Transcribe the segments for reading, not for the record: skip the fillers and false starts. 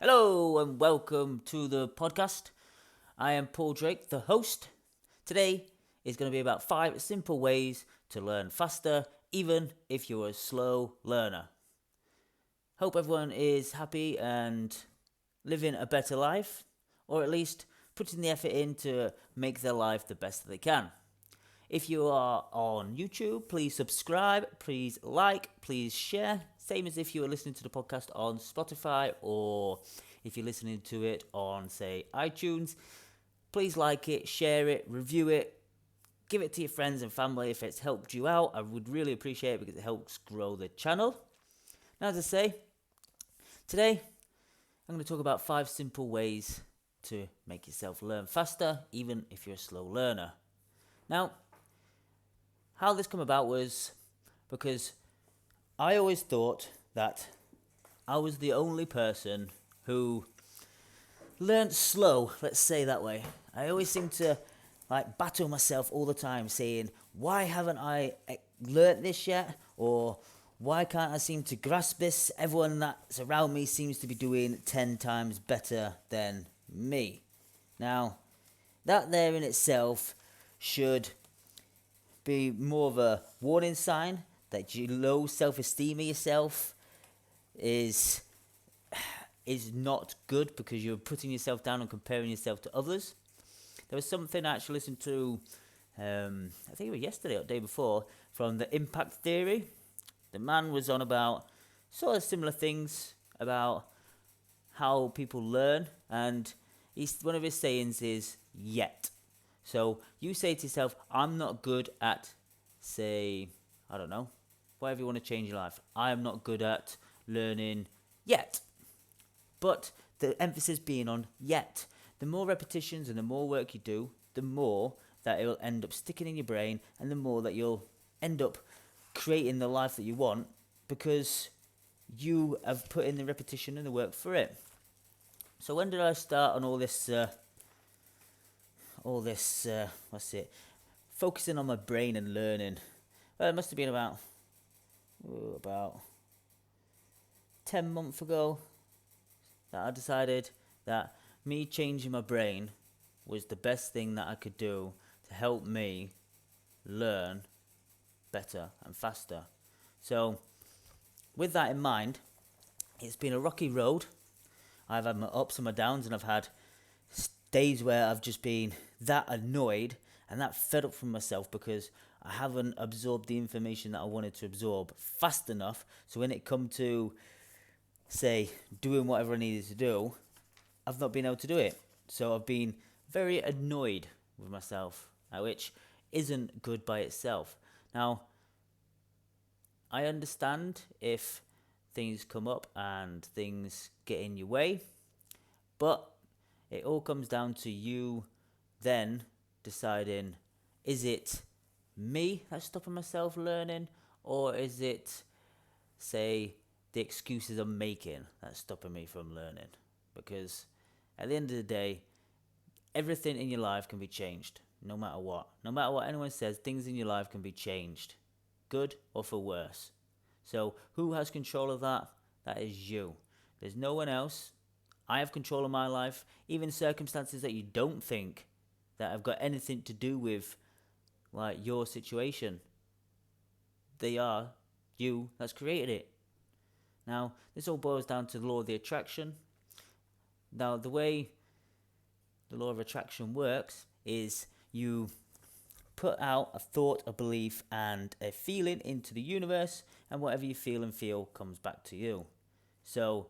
Hello and welcome to the podcast. I am Paul Drake, the host. Today is going to be about 5 simple ways to learn faster, even if you're a slow learner. Hope everyone is happy and living a better life, or at least putting the effort in to make their life the best that they can. If you are on YouTube, please subscribe, please like, please share. Same as if you were listening to the podcast on Spotify, or if you're listening to it on, say, iTunes. Please like it, share it, review it, give it to your friends and family if it's helped you out. I would really appreciate it because it helps grow the channel. Now, as I say, today I'm going to talk about 5 simple ways to make yourself learn faster, even if you're a slow learner. Now, how this came about was because I always thought that I was the only person who learned slow, let's say that way. I always seem to battle myself all the time saying, why haven't I learnt this yet? Or why can't I seem to grasp this? Everyone that's around me seems to be doing 10 times better than me. Now, that there in itself should be more of a warning sign that your low self-esteem of yourself is not good, because you're putting yourself down and comparing yourself to others. There was something I actually listened to, I think it was yesterday or the day before, from the impact theory. The man was on about sort of similar things about how people learn, and one of his sayings is yet. So you say to yourself, I'm not good at, say, I don't know, whatever you want to change your life. I am not good at learning yet. But the emphasis being on yet. The more repetitions and the more work you do, the more that it will end up sticking in your brain, and the more that you'll end up creating the life that you want, because you have put in the repetition and the work for it. So when did I start on all this, focusing on my brain and learning? Well, it must have been about 10 months ago that I decided that me changing my brain was the best thing that I could do to help me learn better and faster. So, with that in mind, it's been a rocky road. I've had my ups and my downs, and I've had days where I've just been that annoyed and that fed up from myself because I haven't absorbed the information that I wanted to absorb fast enough. So when it come to, say, doing whatever I needed to do, I've not been able to do it. So I've been very annoyed with myself, which isn't good by itself. Now, I understand if things come up and things get in your way, but it all comes down to you then deciding, is it me that's stopping myself learning, or is it, say, the excuses I'm making that's stopping me from learning? Because at the end of the day, everything in your life can be changed, no matter what. No matter what anyone says, things in your life can be changed, good or for worse. So who has control of that? That is you. There's no one else. I have control of my life, even circumstances that you don't think that have got anything to do with your situation. They are you that's created it. Now, this all boils down to the law of the attraction. Now, the way the law of attraction works is you put out a thought, a belief, and a feeling into the universe, and whatever you feel and feel comes back to you. So,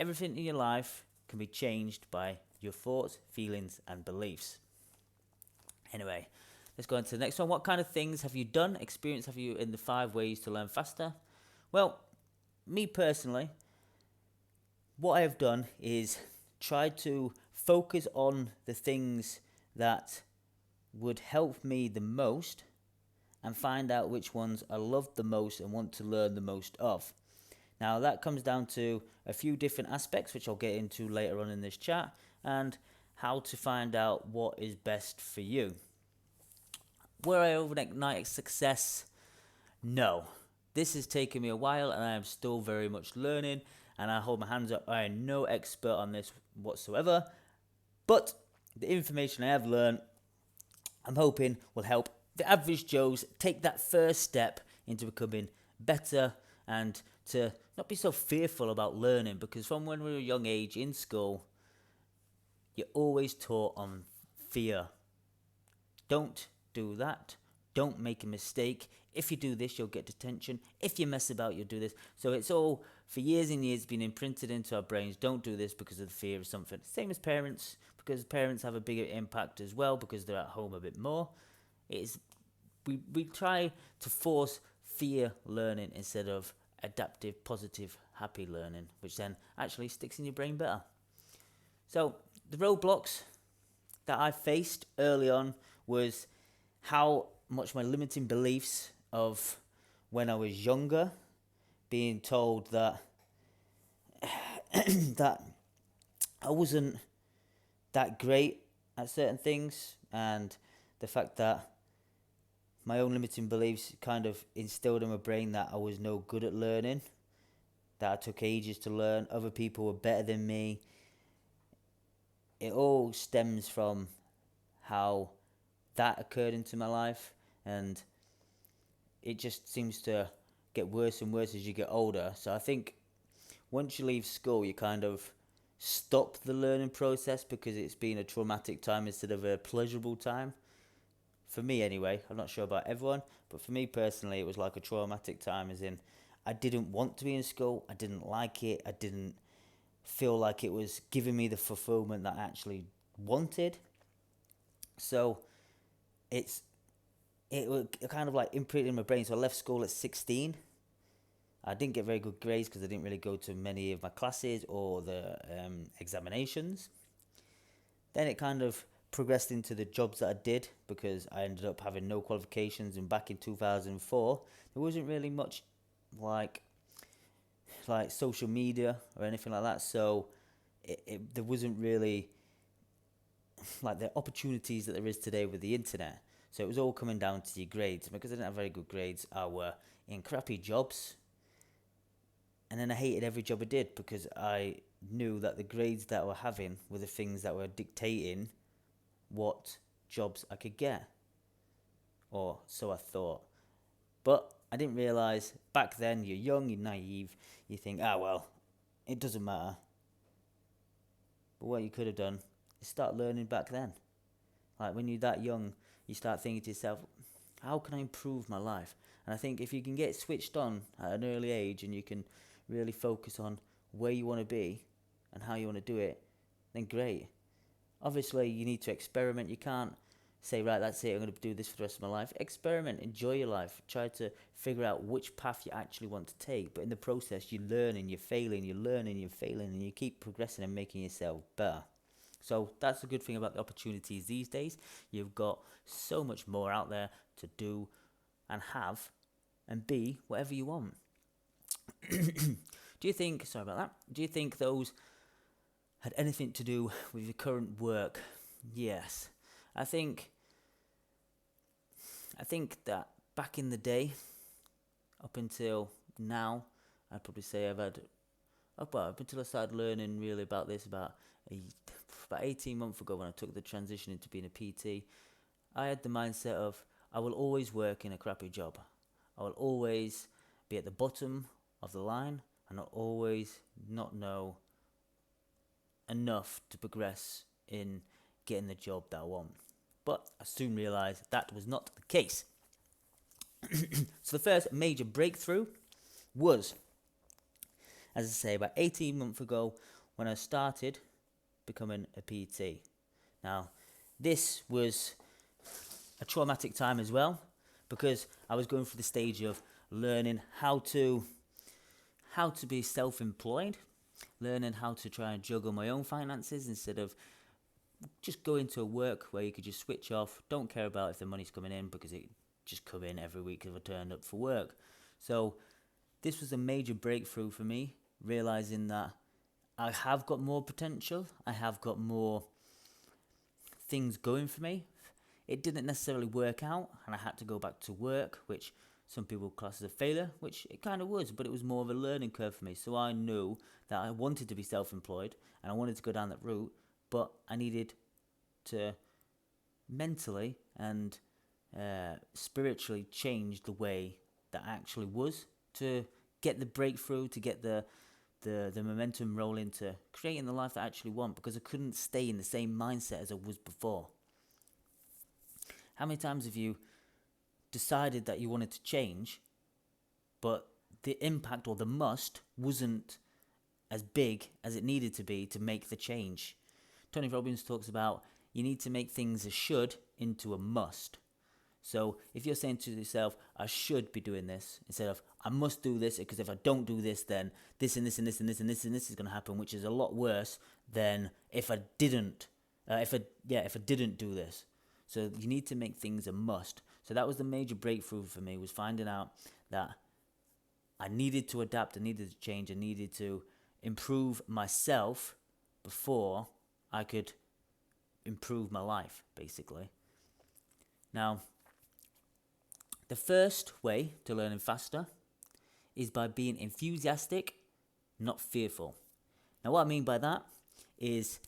everything in your life can be changed by your thoughts, feelings, and beliefs. Anyway, let's go on to the next one. What kind of things have you done, experience have you in the 5 ways to learn faster? Well, me personally, what I have done is try to focus on the things that would help me the most and find out which ones I love the most and want to learn the most of. Now, that comes down to a few different aspects, which I'll get into later on in this chat, and how to find out what is best for you. Will I overnight success? No, This has taken me a while, and I am still very much learning, and I hold my hands up. I am no expert on this whatsoever, but the information I have learned, I'm hoping will help the average Joes take that first step into becoming better and to not be so fearful about learning, because from when we were a young age in school, you're always taught on fear. Don't do that. Don't make a mistake. If you do this, you'll get detention. If you mess about, you'll do this. So it's all, for years and years, been imprinted into our brains. Don't do this because of the fear of something. Same as parents, because parents have a bigger impact as well because they're at home a bit more. We try to force fear learning instead of adaptive, positive, happy learning, which then actually sticks in your brain better. So the roadblocks that I faced early on was how much my limiting beliefs of when I was younger, being told that that I wasn't that great at certain things, and the fact that my own limiting beliefs kind of instilled in my brain that I was no good at learning, that I took ages to learn, other people were better than me. It all stems from how that occurred into my life, and it just seems to get worse and worse as you get older. So I think once you leave school, you kind of stop the learning process because it's been a traumatic time instead of a pleasurable time. For me anyway, I'm not sure about everyone, but for me personally, it was like a traumatic time, as in I didn't want to be in school, I didn't like it, I didn't feel like it was giving me the fulfillment that I actually wanted. So it was kind of like imprinted in my brain. So I left school at 16. I didn't get very good grades because I didn't really go to many of my classes or the examinations. Then it kind of progressed into the jobs that I did because I ended up having no qualifications, and back in 2004 there wasn't really much like social media or anything like that, so there wasn't really like the opportunities that there is today with the internet. So it was all coming down to your grades. Because I didn't have very good grades, I were in crappy jobs, and then I hated every job I did because I knew that the grades that I were having were the things that were dictating what jobs I could get, or so I thought. But I didn't realise back then, you're young, you're naive, you think, well, it doesn't matter. But what you could have done is start learning back then. Like when you're that young, you start thinking to yourself, how can I improve my life? And I think if you can get switched on at an early age and you can really focus on where you want to be and how you want to do it, then great. Obviously, you need to experiment. You can't say, right, that's it, I'm going to do this for the rest of my life. Experiment, enjoy your life. Try to figure out which path you actually want to take. But in the process, you learn and you're failing, you learn and you're failing, and you keep progressing and making yourself better. So that's the good thing about the opportunities these days. You've got so much more out there to do and have and be whatever you want. Do you think those had anything to do with your current work? Yes. I think that back in the day, up until now, I'd probably say I've had, up until I started learning really about this about 18 months ago when I took the transition into being a PT, I had the mindset of I will always work in a crappy job. I will always be at the bottom of the line, and I'll always not know enough to progress in getting the job that I want. But I soon realised that was not the case. So the first major breakthrough was, as I say, about 18 months ago when I started becoming a PT. Now, this was a traumatic time as well because I was going through the stage of learning how to be self-employed, learning how to try and juggle my own finances instead of just going to a work where you could just switch off, don't care about if the money's coming in because it just come in every week if I turned up for work. So this was a major breakthrough for me, realising that I have got more potential, I have got more things going for me. It didn't necessarily work out and I had to go back to work, which Some people class as a failure, which it kind of was, but it was more of a learning curve for me. So I knew that I wanted to be self-employed and I wanted to go down that route, but I needed to mentally and spiritually change the way that I actually was to get the breakthrough, to get the momentum rolling, to creating the life that I actually want, because I couldn't stay in the same mindset as I was before. How many times have you decided that you wanted to change, but the impact or the must wasn't as big as it needed to be to make the change? Tony Robbins talks about you need to make things a should into a must. So if you're saying to yourself, I should be doing this, instead of I must do this, because if I don't do this, then this and this and this and this and this and this is going to happen, which is a lot worse than if I didn't. If I didn't do this. So you need to make things a must. So that was the major breakthrough for me, was finding out that I needed to adapt, I needed to change, I needed to improve myself before I could improve my life, basically. Now, the first way to learning faster is by being enthusiastic, not fearful. Now, what I mean by that is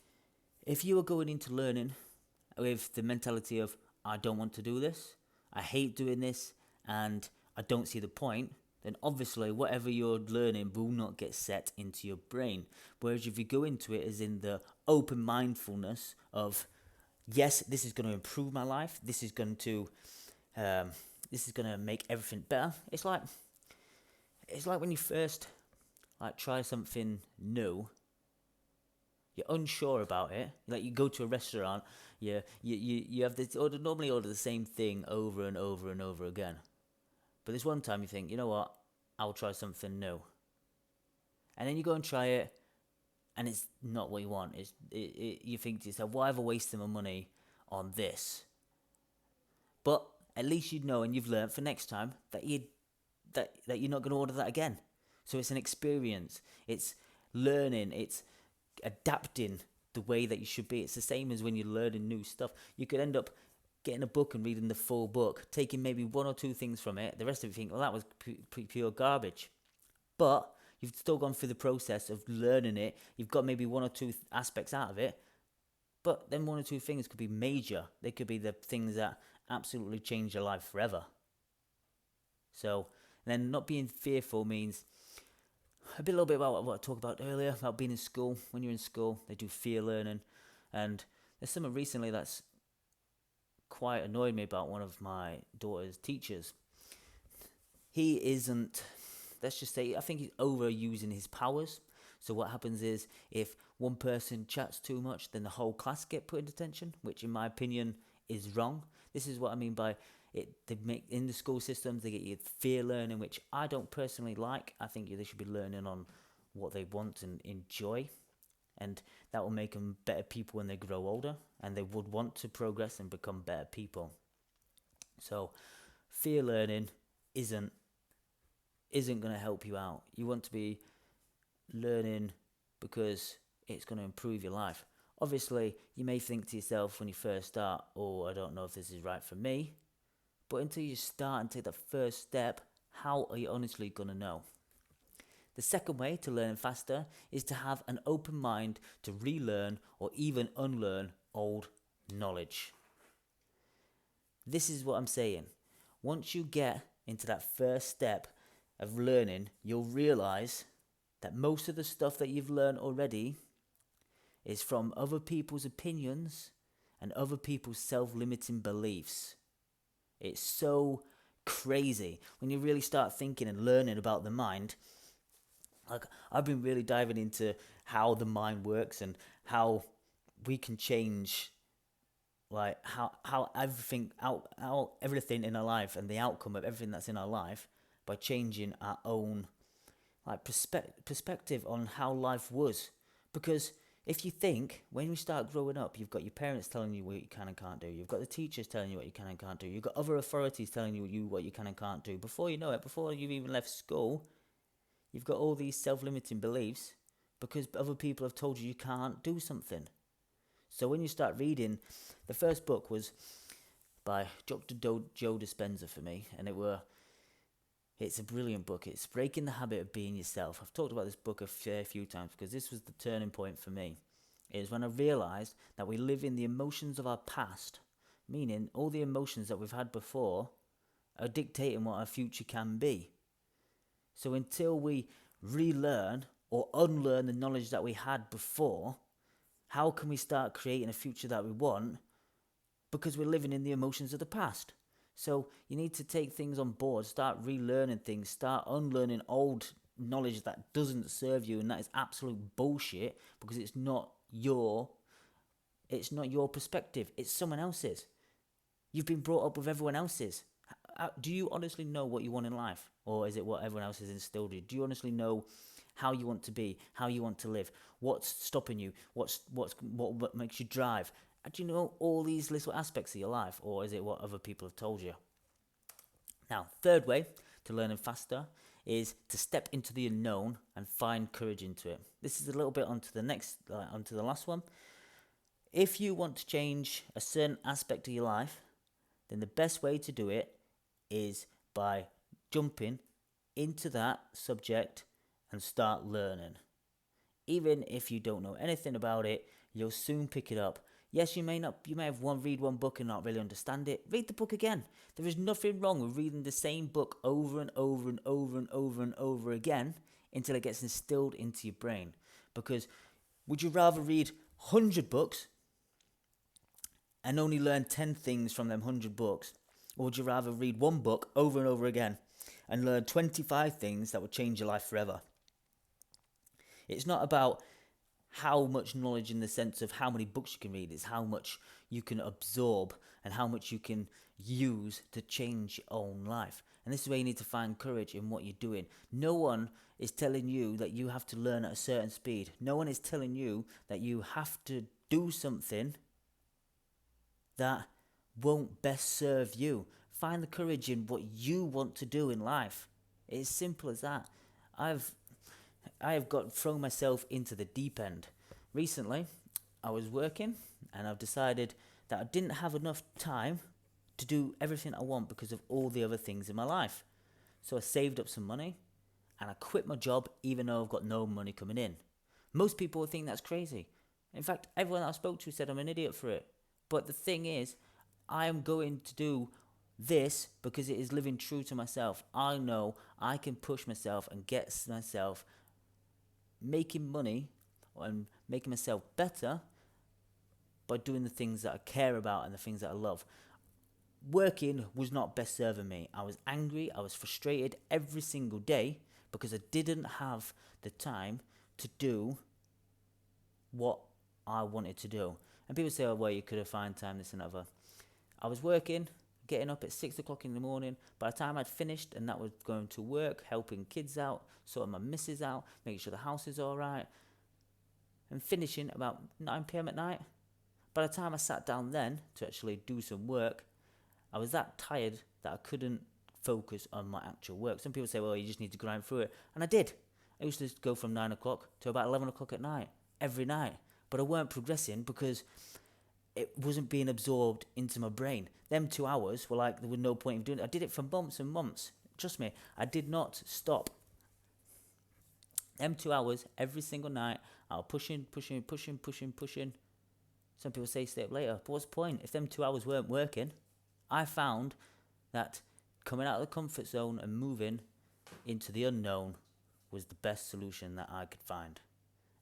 if you are going into learning with the mentality of, I don't want to do this, I hate doing this, and I don't see the point, then obviously whatever you're learning will not get set into your brain. Whereas if you go into it as in the open mindfulness of, yes, this is going to improve my life, this is going to make everything better. It's like when you first try something new, you're unsure about it. Like you go to a restaurant, you have this normally order the same thing over and over and over again. But this one time you think, you know what, I'll try something new. And then you go and try it, and it's not what you want. You think to yourself, why have I wasted my money on this? But at least you know, and you've learned for next time that you're not going to order that again. So it's an experience. It's learning. It's adapting the way that you should be. It's the same as when you're learning new stuff. You could end up getting a book and reading the full book, taking maybe one or two things from it. The rest of it, you think, well, that was pure garbage. But you've still gone through the process of learning it. You've got maybe one or two aspects out of it. But then one or two things could be major. They could be the things that absolutely change your life forever. So then not being fearful means a little bit about what I talked about earlier, about being in school. When you're in school, they do fear learning. And there's something recently that's quite annoyed me about one of my daughter's teachers. He isn't, let's just say, I think he's overusing his powers. So what happens is, if one person chats too much, then the whole class get put in detention, which in my opinion is wrong. This is what I mean by it. They make in the school systems, they get you fear learning, which I don't personally like. I think they should be learning on what they want and enjoy, and that will make them better people when they grow older, and they would want to progress and become better people. So fear learning isn't going to help you out. You want to be learning because it's going to improve your life. Obviously, you may think to yourself when you first start, oh, I don't know if this is right for me. But until you start and take that first step, how are you honestly going to know? The second way to learn faster is to have an open mind to relearn or even unlearn old knowledge. This is what I'm saying. Once you get into that first step of learning, you'll realize that most of the stuff that you've learned already is from other people's opinions and other people's self-limiting beliefs. It's so crazy when you really start thinking and learning about the mind. Like, I've been really diving into how the mind works and how we can change, like how everything in our life and the outcome of everything that's in our life by changing our own perspective on how life was. Because if you think, when you start growing up, you've got your parents telling you what you can and can't do. You've got the teachers telling you what you can and can't do. You've got other authorities telling you what you can and can't do. Before you know it, before you've even left school, you've got all these self-limiting beliefs because other people have told you can't do something. So when you start reading, the first book was by Dr. Joe Dispenza for me, and it were It's a brilliant book. It's Breaking the Habit of Being Yourself. I've talked about this book a fair few times because this was the turning point for me. It was when I realised that we live in the emotions of our past, meaning all the emotions that we've had before are dictating what our future can be. So until we relearn or unlearn the knowledge that we had before, how can we start creating a future that we want? Because we're living in the emotions of the past. So you need to take things on board, start relearning things, start unlearning old knowledge that doesn't serve you, and that is absolute bullshit because it's not your perspective, it's someone else's. You've been brought up with everyone else's. Do you honestly know what you want in life? Or is it what everyone else has instilled you? Do you honestly know how you want to be, how you want to live? What's stopping you? What makes you drive? Do you know all these little aspects of your life? Or is it what other people have told you? Now, third way to learning faster is to step into the unknown and find courage into it. This is a little bit onto the last one. If you want to change a certain aspect of your life, then the best way to do it is by jumping into that subject and start learning. Even if you don't know anything about it, you'll soon pick it up. Yes, you may have read one book and not really understand it. Read the book again. There is nothing wrong with reading the same book over and over and over and over and over again until it gets instilled into your brain. Because would you rather read 100 books and only learn 10 things from them 100 books? Or would you rather read one book over and over again and learn 25 things that would change your life forever? It's not about how much knowledge in the sense of how many books you can read. It's how much you can absorb and how much you can use to change your own life. And this is where you need to find courage in what you're doing. No one is telling you that you have to learn at a certain speed. No one is telling you that you have to do something that won't best serve you. Find the courage in what you want to do in life. It's simple as that. I have got thrown myself into the deep end. Recently, I was working and I've decided that I didn't have enough time to do everything I want because of all the other things in my life. So I saved up some money and I quit my job even though I've got no money coming in. Most people would think that's crazy. In fact, everyone I spoke to said I'm an idiot for it. But the thing is, I am going to do this because it is living true to myself. I know I can push myself and get myself making money and making myself better by doing the things that I care about and the things that I love. Working was not best serving me. I was angry, I was frustrated every single day because I didn't have the time to do what I wanted to do. And people say, oh, well, you could have found time, this and other. I was working, getting up at 6 o'clock in the morning. By the time I'd finished and that was going to work, helping kids out, sorting my missus out, making sure the house is all right, and finishing about 9 p.m. at night. By the time I sat down then to actually do some work, I was that tired that I couldn't focus on my actual work. Some people say, well, you just need to grind through it. And I did. I used to go from 9 o'clock to about 11 o'clock at night, every night. But I weren't progressing because it wasn't being absorbed into my brain. Them 2 hours were like, there was no point in doing it. I did it for months and months. Trust me, I did not stop. Them 2 hours, every single night, I was pushing. Some people say stay up later. But what's the point? If them 2 hours weren't working, I found that coming out of the comfort zone and moving into the unknown was the best solution that I could find.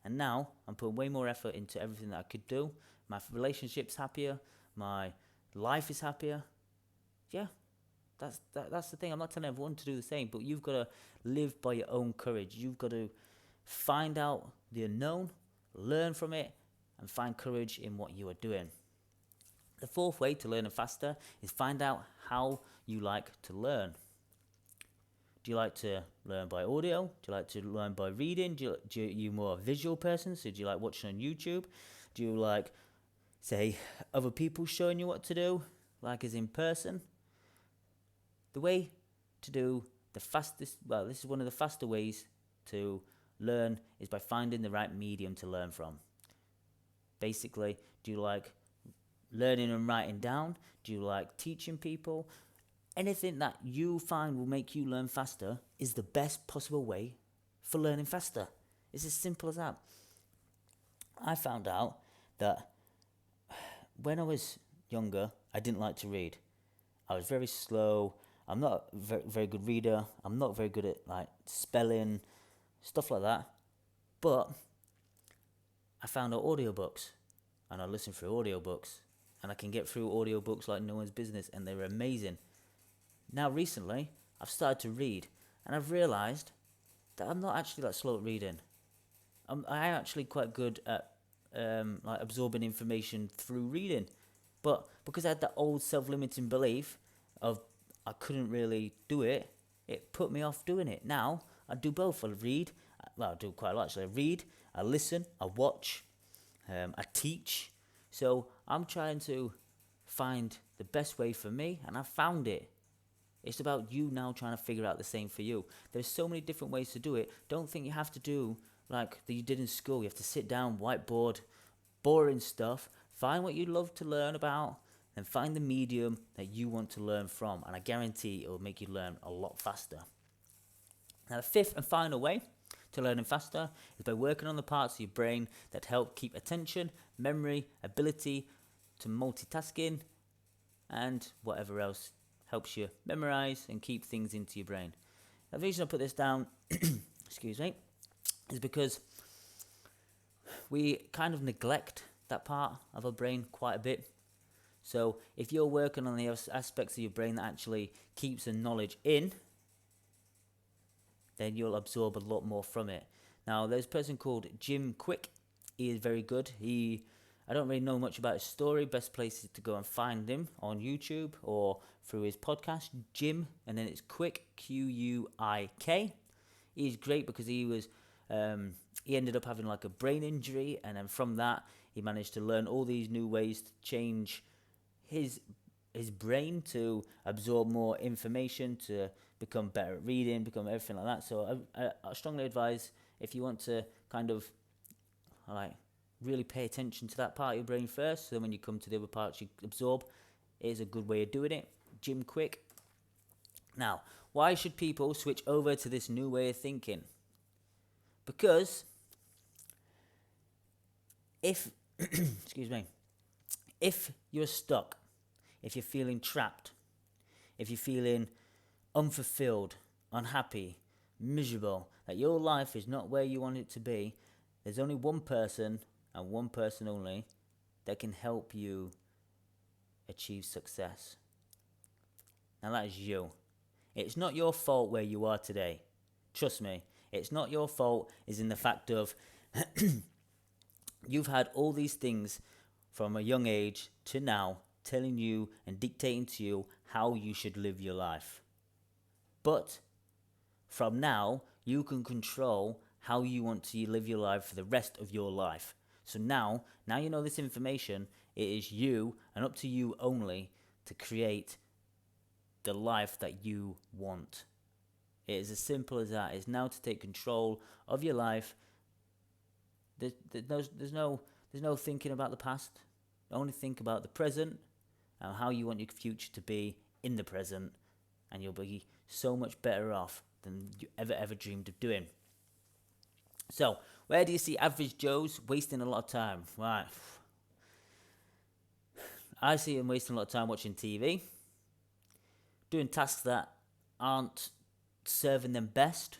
And now I'm putting way more effort into everything that I could do. My relationship's happier. My life is happier. Yeah, that's the thing. I'm not telling everyone to do the same, but you've got to live by your own courage. You've got to find out the unknown, learn from it, and find courage in what you are doing. The fourth way to learn faster is find out how you like to learn. Do you like to learn by audio? Do you like to learn by reading? Do you more a visual person? So do you like watching on YouTube? Do you like, say, other people showing you what to do, like as in person? The way to do the fastest, well, this is one of the faster ways to learn is by finding the right medium to learn from. Basically, do you like learning and writing down? Do you like teaching people? anything that you find will make you learn faster is the best possible way for learning faster. It's as simple as that. I found out that when I was younger, I didn't like to read. I was very slow. I'm not a very good reader. I'm not very good at like spelling, stuff like that. But I found out audiobooks, and I listen through audiobooks, and I can get through audiobooks like no one's business, and they're amazing. Now recently, I've started to read, and I've realised that I'm not actually that slow at reading. I'm actually quite good at like absorbing information through reading, but because I had that old self-limiting belief of I couldn't really do it, it put me off doing it. Now I do both. I read, well, I do quite a lot actually. I read, I listen, I watch, I teach. So I'm trying to find the best way for me, and I found it. It's about you now trying to figure out the same for you. There's so many different ways to do it. Don't think you have to do like that you did in school. You have to sit down, whiteboard, boring stuff. Find what you love to learn about, and find the medium that you want to learn from. And I guarantee it will make you learn a lot faster. Now, the fifth and final way to learning faster is by working on the parts of your brain that help keep attention, memory, ability to multitasking, and whatever else helps you memorize and keep things into your brain. Now, the reason I put this down, excuse me, is because we kind of neglect that part of our brain quite a bit. So if you're working on the aspects of your brain that actually keeps the knowledge in, then you'll absorb a lot more from it. Now, there's a person called Jim Quick. He is very good. I don't really know much about his story. Best place is to go and find him on YouTube or through his podcast, Jim, and then it's Quick, Q-U-I-K. He's great because he ended up having like a brain injury, and then from that, he managed to learn all these new ways to change his brain to absorb more information, to become better at reading, become everything like that. So I strongly advise, if you want to kind of like really pay attention to that part of your brain first, so then when you come to the other parts you absorb, it is a good way of doing it. Jim Quick. Now, why should people switch over to this new way of thinking? Because if excuse me, if you're stuck, if you're feeling trapped, if you're feeling unfulfilled, unhappy, miserable, that your life is not where you want it to be, there's only one person, and one person only, that can help you achieve success. And that is you. It's not your fault where you are today. Trust me, it's not your fault. It's in the fact of you've had all these things from a young age to now telling you and dictating to you how you should live your life. But from now, you can control how you want to live your life for the rest of your life. So now you know this information, it is you and up to you only to create the life that you want. It is as simple as that. It's now to take control of your life. There's no thinking about the past. Only think about the present and how you want your future to be in the present, and you'll be so much better off than you ever dreamed of doing. So, where do you see average Joes wasting a lot of time? Right. I see them wasting a lot of time watching TV, doing tasks that aren't serving them best,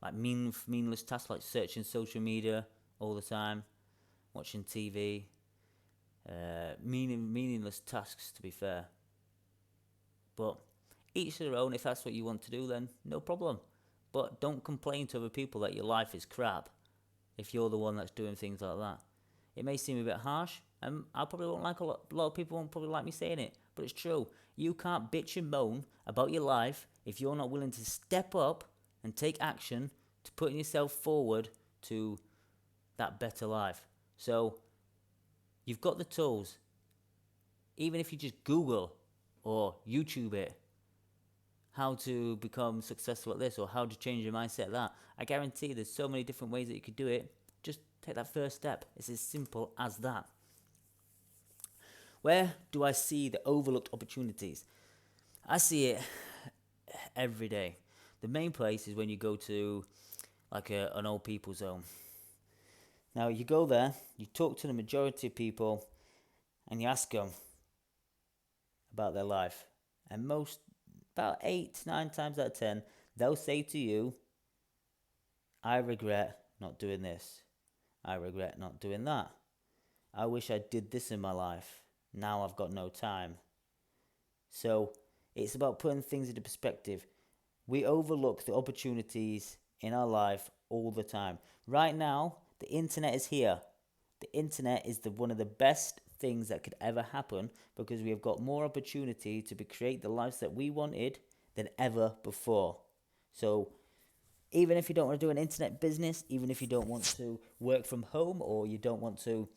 like meaningless tasks like searching social media all the time, watching TV, meaningless tasks, to be fair. But each to their own. If that's what you want to do, then no problem. But don't complain to other people that your life is crap if you're the one that's doing things like that. It may seem a bit harsh, and I probably won't like a lot of people won't probably like me saying it, but it's true. You can't bitch and moan about your life if you're not willing to step up and take action to putting yourself forward to that better life. So you've got the tools. Even if you just Google or YouTube it, how to become successful at this or how to change your mindset at that, I guarantee there's so many different ways that you could do it. Just take that first step. It's as simple as that. Where do I see the overlooked opportunities? I see it every day. The main place is when you go to like an old people's home. Now you go there, you talk to the majority of people, and you ask them about their life, and about 8, 9 times out of 10, they'll say to you, "I regret not doing this. I regret not doing that. I wish I did this in my life. Now I've got no time." So it's about putting things into perspective. We overlook the opportunities in our life all the time. Right now, the internet is here. The internet is one of the best things that could ever happen because we have got more opportunity to create the lives that we wanted than ever before. So even if you don't want to do an internet business, even if you don't want to work from home or you don't want to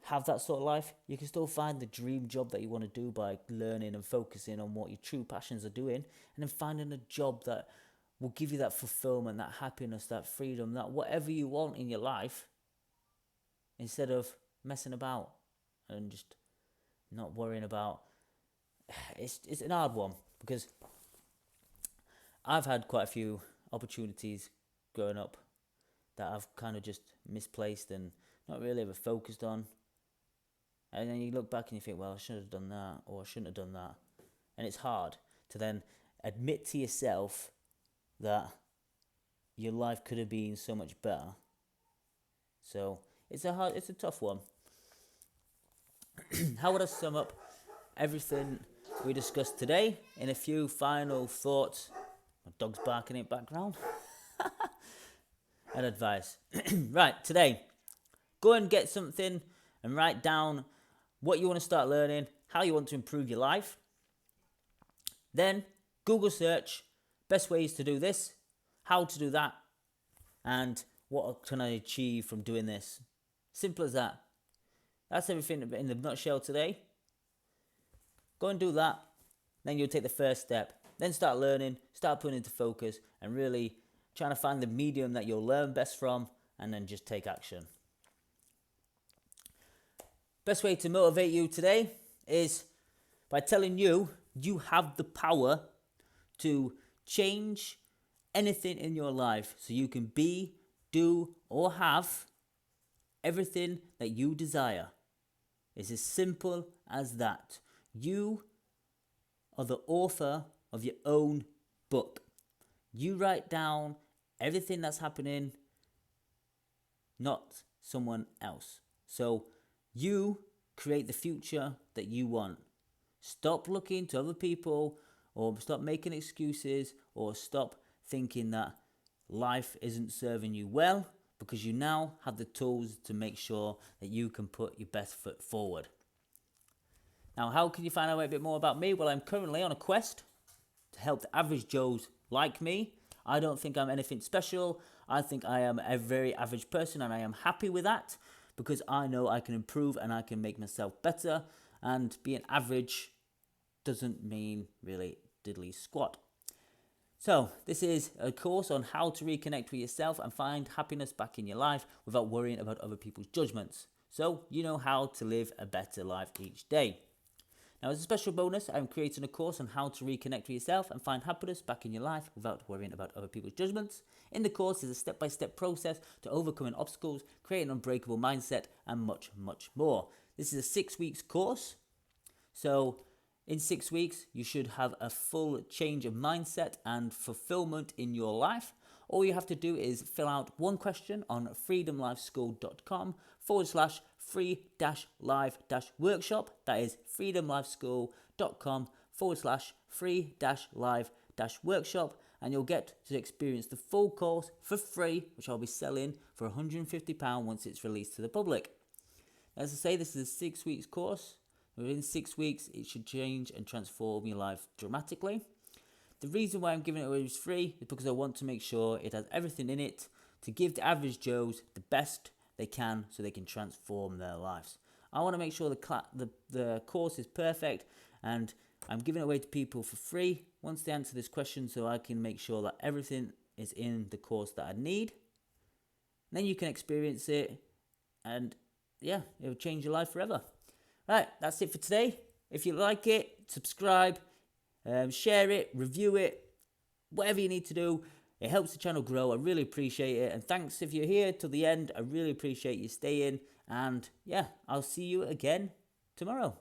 have that sort of life, you can still find the dream job that you want to do by learning and focusing on what your true passions are doing, and then finding a job that will give you that fulfillment, that happiness, that freedom, that whatever you want in your life, instead of messing about and just not worrying about. It's an hard one because I've had quite a few opportunities growing up that I've kind of just misplaced and not really ever focused on. And then you look back and you think, well, I should have done that, or I shouldn't have done that. And it's hard to then admit to yourself that your life could have been so much better. So it's a tough one. How would I sum up everything we discussed today in a few final thoughts? My dog's barking in the background. And advice. Right, today, go and get something and write down what you want to start learning, how you want to improve your life. Then Google search best ways to do this, how to do that, and what can I achieve from doing this. Simple as that. That's everything in the nutshell today. Go and do that. Then you'll take the first step. Then start learning, start putting into focus, and really trying to find the medium that you'll learn best from, and then just take action. Best way to motivate you today is by telling you have the power to change anything in your life so you can be, do, or have everything that you desire. It's as simple as that. You are the author of your own book. You write down everything that's happening, not someone else. So you create the future that you want. Stop looking to other people, or stop making excuses, or stop thinking that life isn't serving you well, because you now have the tools to make sure that you can put your best foot forward. Now, how can you find out a bit more about me? Well, I'm currently on a quest to help the average Joes like me. I don't think I'm anything special. I think I am a very average person, and I am happy with that because I know I can improve and I can make myself better, and being average doesn't mean really diddly squat. So this is a course on how to reconnect with yourself and find happiness back in your life without worrying about other people's judgments. So you know how to live a better life each day. Now, as a special bonus, I'm creating a course on how to reconnect with yourself and find happiness back in your life without worrying about other people's judgments. In the course is a step-by-step process to overcoming obstacles, creating an unbreakable mindset, and much, much more. This is a 6 weeks course. So in 6 weeks, you should have a full change of mindset and fulfillment in your life. All you have to do is fill out one question on freedomlifeschool.com/free-live-workshop. That is freedomlifeschool.com/free-live-workshop. And you'll get to experience the full course for free, which I'll be selling for £150 once it's released to the public. As I say, this is a 6 weeks course. Within 6 weeks, it should change and transform your life dramatically. The reason why I'm giving it away as free is because I want to make sure it has everything in it to give the average Joes the best they can so they can transform their lives. I want to make sure the course is perfect, and I'm giving it away to people for free once they answer this question, so I can make sure that everything is in the course that I need. And then you can experience it, and yeah, it'll change your life forever. Right, that's it for today. If you like it, subscribe, Share it, review it, whatever you need to do. It helps the channel grow. I really appreciate it. And thanks if you're here till the end. I really appreciate you staying. And yeah, I'll see you again tomorrow.